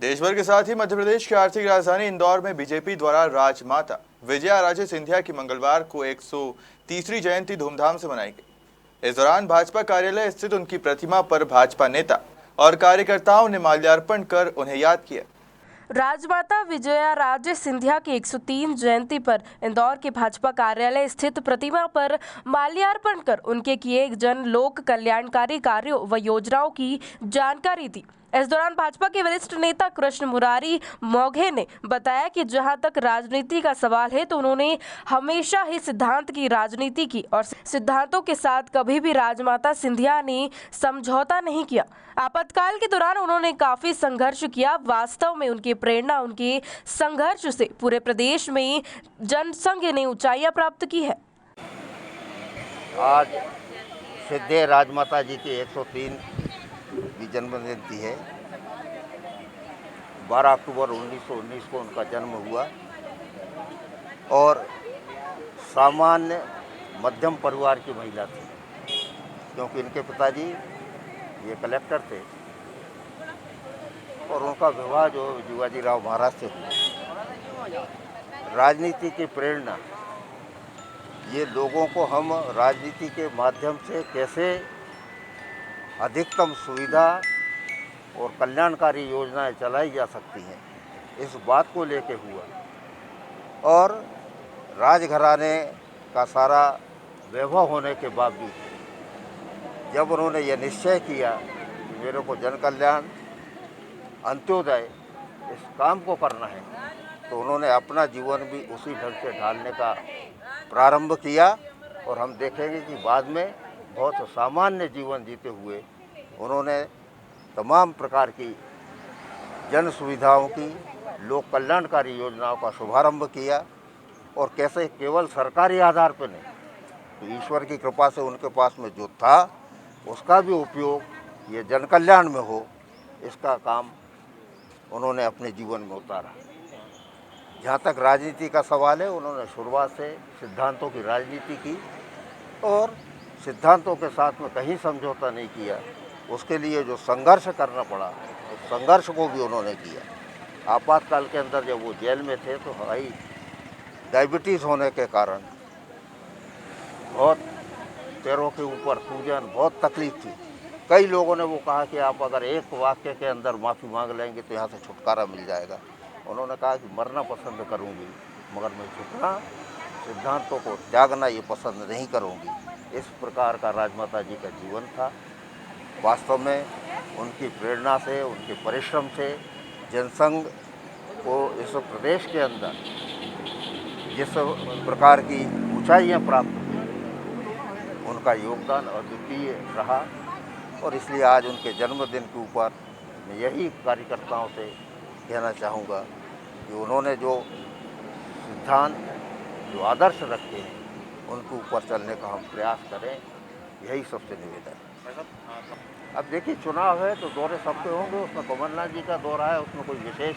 देश भर के साथ ही मध्य प्रदेश की आर्थिक राजधानी इंदौर में बीजेपी द्वारा राजमाता विजया राजे सिंधिया की मंगलवार को 130वीं जयंती धूमधाम से मनाई गई। इस दौरान भाजपा कार्यालय स्थित उनकी प्रतिमा पर भाजपा नेता और कार्यकर्ताओं ने माल्यार्पण कर उन्हें याद किया। राजमाता विजया राजे सिंधिया की 103 जयंती पर इंदौर के भाजपा कार्यालय स्थित प्रतिमा पर माल्यार्पण कर उनके किए जन लोक कल्याणकारी कार्यों व योजनाओं की जानकारी दी। इस दौरान भाजपा के वरिष्ठ नेता कृष्ण मुरारी मौघे ने बताया कि जहां तक राजनीति का सवाल है तो उन्होंने हमेशा ही सिद्धांत की राजनीति की और सिद्धांतों के साथ कभी भी राजमाता सिंधिया ने समझौता नहीं किया। आपातकाल के दौरान उन्होंने काफी संघर्ष किया। वास्तव में उनकी प्रेरणा, उनके संघर्ष से पूरे प्रदेश में जनसंघ ने ऊंचाइयां प्राप्त की है। आज सिद्धे राजमाता जी की 103वीं जन्म जयंती है। 12 अक्टूबर 1919 को उनका जन्म हुआ और सामान्य मध्यम परिवार की महिला थी, क्योंकि इनके पिताजी ये कलेक्टर थे और उनका विवाह जो जीवाजीराव महाराज से हुआ। राजनीति की प्रेरणा, ये लोगों को हम राजनीति के माध्यम से कैसे अधिकतम सुविधा और कल्याणकारी योजनाएं चलाई जा सकती हैं, इस बात को लेके हुआ। और राजघराने का सारा वैभव होने के बावजूद जब उन्होंने ये निश्चय किया कि मेरे को जन कल्याण, अंत्योदय, इस काम को करना है, तो उन्होंने अपना जीवन भी उसी ढंग से ढालने का प्रारंभ किया। और हम देखेंगे कि बाद में बहुत सामान्य जीवन जीते हुए उन्होंने तमाम प्रकार की जन सुविधाओं की, लोक कल्याणकारी योजनाओं का शुभारंभ किया। और कैसे केवल सरकारी आधार पर नहीं, तो ईश्वर की कृपा से उनके पास में जो था उसका भी उपयोग ये जन कल्याण में हो, इसका काम उन्होंने अपने जीवन में उतारा। जहाँ तक राजनीति का सवाल है, उन्होंने शुरुआत से सिद्धांतों की राजनीति की और सिद्धांतों के साथ में कहीं समझौता नहीं किया। उसके लिए जो संघर्ष करना पड़ा, उस संघर्ष को भी उन्होंने किया। आपातकाल के अंदर जब वो जेल में थे तो हाई डायबिटीज़ होने के कारण बहुत पैरों के ऊपर सूजन, बहुत तकलीफ थी। कई लोगों ने वो कहा कि आप अगर एक वाक्य के अंदर माफ़ी मांग लेंगे तो यहाँ से छुटकारा मिल जाएगा। उन्होंने कहा कि मरना पसंद करूँगी, मगर मैं झुकना, सिद्धांतों को त्यागना ये पसंद नहीं करूँगी। इस प्रकार का राजमाता जी का जीवन था। वास्तव में उनकी प्रेरणा से, उनके परिश्रम से जनसंघ को इस प्रदेश के अंदर जिस प्रकार की ऊंचाइयां प्राप्त हुई, उनका योगदान अद्वितीय रहा। और इसलिए आज उनके जन्मदिन के ऊपर मैं यही कार्यकर्ताओं से कहना चाहूँगा कि उन्होंने जो सिद्धांत, जो आदर्श रखे हैं, उनके ऊपर चलने का हम प्रयास करें, यही सबसे निवेदन है। अब देखिए, चुनाव है तो दौरे सबके होंगे, उसमें कमलनाथ जी का दौरा है, उसमें कोई विशेष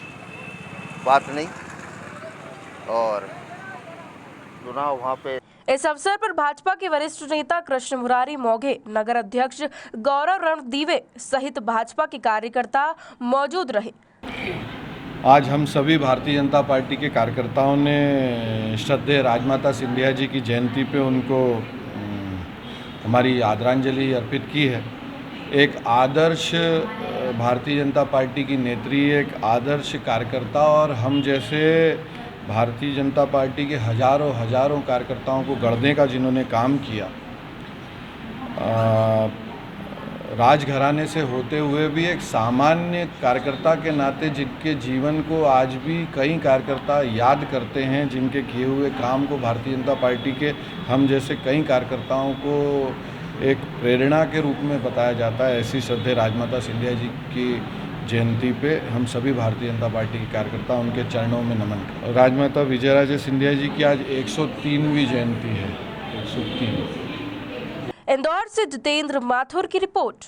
बात नहीं। और चुनाव वहाँ पे। इस अवसर पर भाजपा के वरिष्ठ नेता कृष्ण मुरारी मौघे, नगर अध्यक्ष गौरव रणदीवे सहित भाजपा के कार्यकर्ता मौजूद रहे। आज हम सभी भारतीय जनता पार्टी के कार्यकर्ताओं ने श्रद्धेय राजमाता सिंधिया जी की जयंती पे उनको हमारी आदरांजलि अर्पित की है। एक आदर्श भारतीय जनता पार्टी की नेत्री, एक आदर्श कार्यकर्ता और हम जैसे भारतीय जनता पार्टी के हजारों कार्यकर्ताओं को गढ़ने का जिन्होंने काम किया, राजघराने से होते हुए भी एक सामान्य कार्यकर्ता के नाते जिनके जीवन को आज भी कई कार्यकर्ता याद करते हैं, जिनके किए हुए काम को भारतीय जनता पार्टी के हम जैसे कई कार्यकर्ताओं को एक प्रेरणा के रूप में बताया जाता है। ऐसी श्रद्धेय राजमाता सिंधिया जी की जयंती पे हम सभी भारतीय जनता पार्टी के कार्यकर्ता उनके चरणों में नमन करते। राजमाता विजया राजे सिंधिया जी की आज 103वीं जयंती है। 103। इंदौर से जितेंद्र माथुर की रिपोर्ट।